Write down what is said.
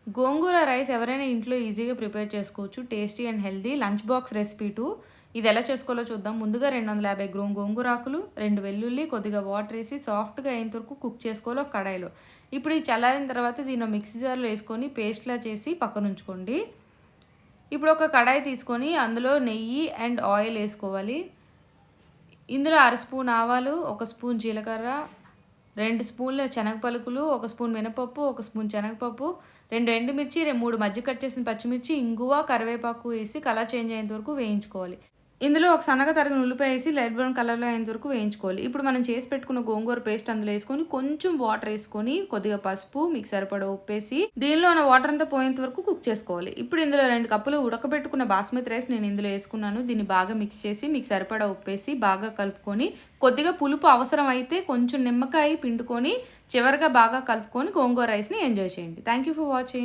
గోంగూర rice ఎవరైనా ఇంట్లో ఈజీగా ప్రిపేర్ చేసుకోవచ్చు. Tasty and healthy lunch box recipe two. ఇది ఎలా చేసుకోవాలో చూద్దాం. ముందుగా 250 గ్రామ్ గోంగూర ఆకులు, 2 వెల్లుల్లి, కొద్దిగా వాటర్ వేసి సాఫ్ట్గా అయ్యేంత వరకు కుక్ చేసుకోవాలి ఒక కడాయిలో. ఇప్పుడు ఇది చల్లారిన తర్వాత దీన్ని మిక్సీ జార్లో వేసుకొని పేస్ట్లా చేసి పక్కన ఉంచుకోండి. ఇప్పుడు ఒక కడాయి తీసుకొని అందులో నెయ్యి అండ్ ఆయిల్ వేసుకోవాలి. ఇందులో 1/2 స్పూన్ ఆవాలు, 1 స్పూన్ జీలకర్ర, 2 స్పూన్ల శనగ పలుకులు, 1 స్పూన్ మినపప్పు, 1 స్పూన్ శనగపప్పు, 2 ఎండుమిర్చి, 3 మధ్య కట్ చేసిన పచ్చిమిర్చి, ఇంగువ, కరివేపాకు వేసి కలర్ చేంజ్ అయ్యేంత వరకు వేయించుకోవాలి. ఇందులో ఒక సన్నగా తరిగిన ఉల్లిపాయ వేసి లైట్ బ్రౌన్ కలర్లో అయ్యేంత వరకు వేయించుకోవాలి. ఇప్పుడు మనం చేసి పెట్టుకున్న గోంగూర పేస్ట్ అందులో వేసుకొని కొంచెం వాటర్ వేసుకొని కొద్దిగా పసుపు, మీకు సరిపడా ఉప్పేసి దీనిలో ఉన్న వాటర్ అంతా పోయేంత వరకు కుక్ చేసుకోవాలి. ఇప్పుడు ఇందులో 2 కప్పులు ఉడకబెట్టుకున్న బాస్మతి రైస్ నేను ఇందులో వేసుకున్నాను. దీన్ని బాగా మిక్స్ చేసి మీకు సరిపడా ఉప్పేసి బాగా కలుపుకొని కొద్దిగా పులుపు అవసరం అయితే కొంచెం నిమ్మకాయ పిండుకొని చివరిగా బాగా కలుపుకొని గోంగూర రైస్ని ఎంజాయ్ చేయండి. Thank you for watching.